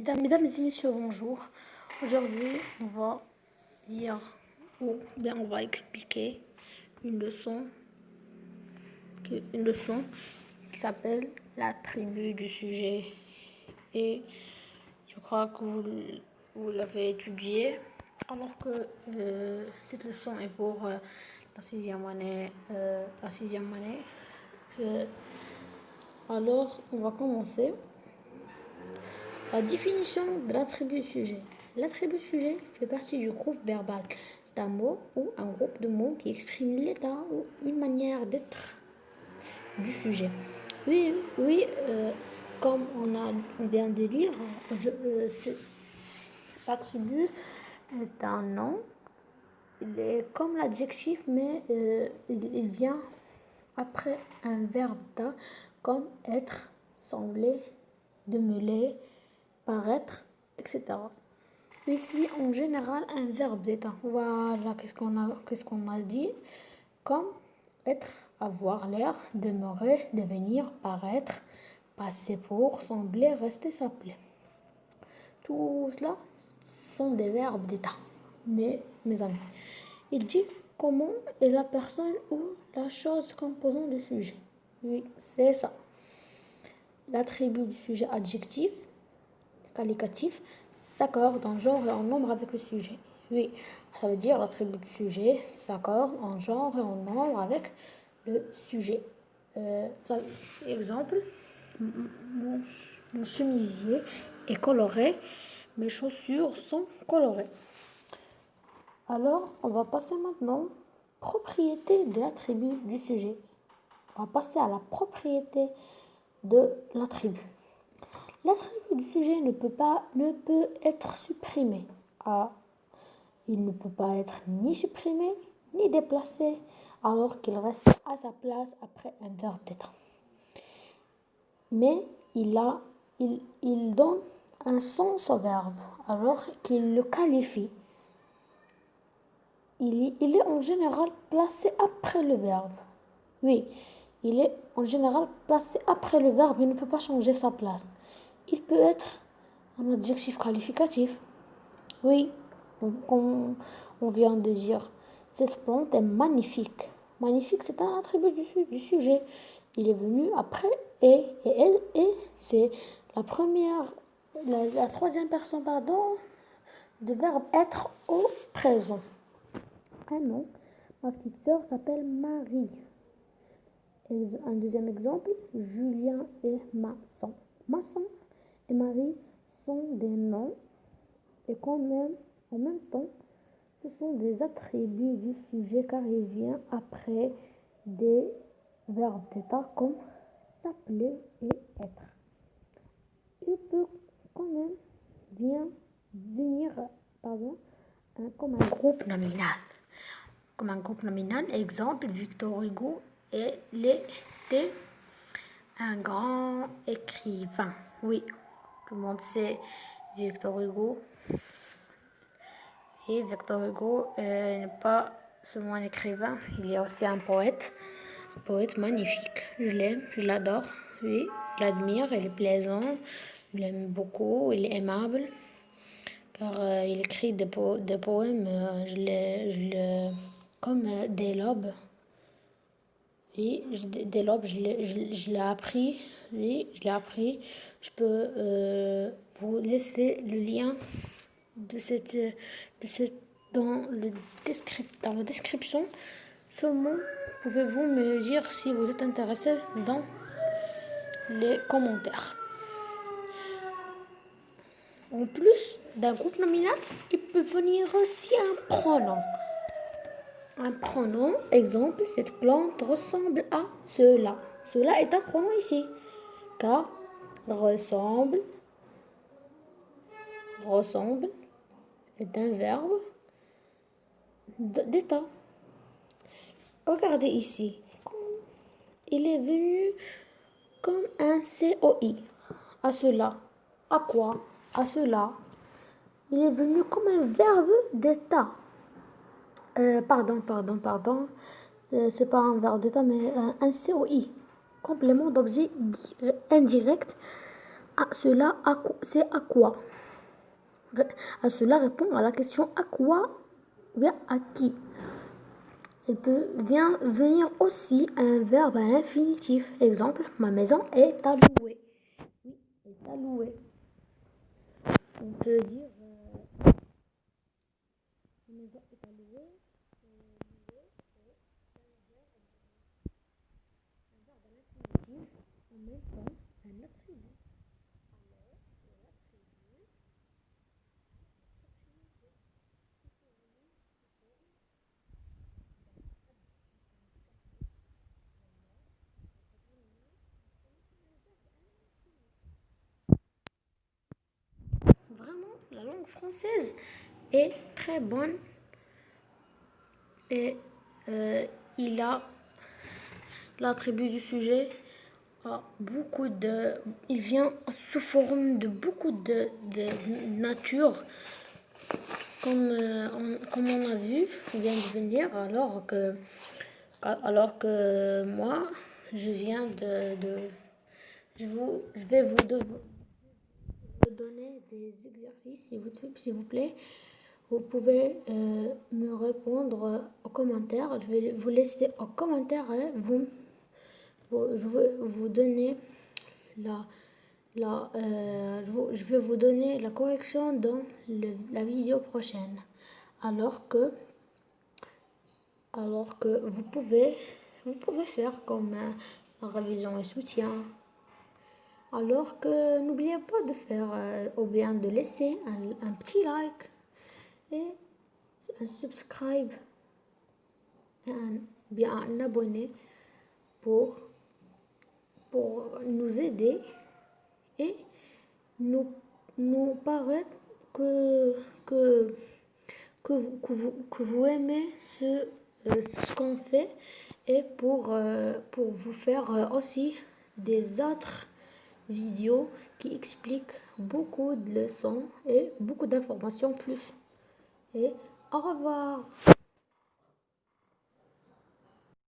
Mesdames et messieurs, bonjour. Aujourd'hui, on va lire ou bien on va expliquer une leçon, une leçon qui s'appelle la tribu du sujet. Et je crois que vous l'avez étudiée, alors que cette leçon est pour la sixième année. Euh, alors, on va commencer. La définition de l'attribut sujet. L'attribut sujet fait partie du groupe verbal. C'est un mot ou un groupe de mots qui exprime l'état ou une manière d'être du sujet. Comme on vient de lire, l'attribut est un nom. Il est comme l'adjectif, mais il vient après un verbe d'être, comme être, sembler, demeuler, paraître, etc. Il suit en général un verbe d'état. Voilà, qu'est-ce qu'on a dit? Comme être, avoir l'air, demeurer, devenir, paraître, passer pour, sembler, rester, s'appeler. Tout cela sont des verbes d'état. Mais, mes amis, il dit comment est la personne ou la chose composant le sujet. Oui, c'est ça. L'attribut du sujet adjectif, qualificatif, s'accorde en genre et en nombre avec le sujet. Oui, ça veut dire l'attribut du sujet s'accorde en genre et en nombre avec le sujet. Exemple, mon chemisier est coloré, mes chaussures sont colorées. Alors, on va passer maintenant propriété de l'attribut du sujet. On va passer à la propriété de l'attribut. L'attribut du sujet ne peut être supprimé. Il ne peut pas être ni supprimé ni déplacé alors qu'il reste à sa place après un verbe d'être. Mais il donne un sens au verbe alors qu'il le qualifie. Il est en général placé après le verbe. Oui, il est en général placé après le verbe, il ne peut pas changer sa place. Il peut être un adjectif qualificatif. Oui, comme on vient de dire, cette plante est magnifique. Magnifique, c'est un attribut du sujet. Il est venu après et c'est la troisième personne, du verbe être au présent. Un nom, ma petite sœur s'appelle Marie. Et un deuxième exemple, Julien et Masson. Masson et Marie sont des noms et quand même, en même temps, ce sont des attributs du sujet car il vient après des verbes d'état comme s'appeler et être. Il peut quand même venir comme un groupe nominal. Comme un groupe nominal, exemple, Victor Hugo était un grand écrivain. Oui, tout le monde sait Victor Hugo. Et Victor Hugo n'est pas seulement un écrivain, il est aussi un poète magnifique. Je l'aime, je l'adore, oui, je l'admire, il est plaisant, je l'aime beaucoup, il est aimable, car il écrit des poèmes, comme des lobes. Oui, des lobes, je l'ai appris, oui, je l'ai appris. Je peux vous laisser le lien dans la description. Seulement, pouvez-vous me dire si vous êtes intéressé dans les commentaires. En plus d'un groupe nominal, il peut venir aussi un pronom. Un pronom, exemple, cette plante ressemble à cela. Cela est un pronom ici, car ressemble est un verbe d'état. Regardez ici. Il est venu comme un COI. À cela. À quoi? À cela. Il est venu comme un verbe d'état. Pardon. C'est pas un verbe d'état, mais un COI. Complément d'objet indirect C'est à quoi? À cela répond à la question à quoi ou bien à qui. Il peut venir aussi un verbe à infinitif. Exemple, ma maison est à louer. Oui, est à louer. On peut dire ma maison est à louer. Louer est un verbe à l'infinitif en même temps un attribut. Alors, l'attribut vraiment, la langue française est très bonne et il a l'attribut du sujet a beaucoup de... Il vient sous forme de beaucoup de nature, comme on a vu, il vient de venir, alors que moi, je viens je vais vous donner des exercices, s'il vous plaît. Vous pouvez me répondre aux commentaires. Je vais vous laisser aux commentaires et je vais vous donner je vais vous donner la correction dans la vidéo prochaine. Alors que, vous pouvez faire comme la révision et soutien. Alors que n'oubliez pas de faire ou bien de laisser un petit like et un subscribe et bien un abonné pour, pour nous aider et nous paraît que, que, que vous aimez ce qu'on fait et pour vous faire aussi des autres vidéos qui expliquent beaucoup de leçons et beaucoup d'informations plus. Et au revoir.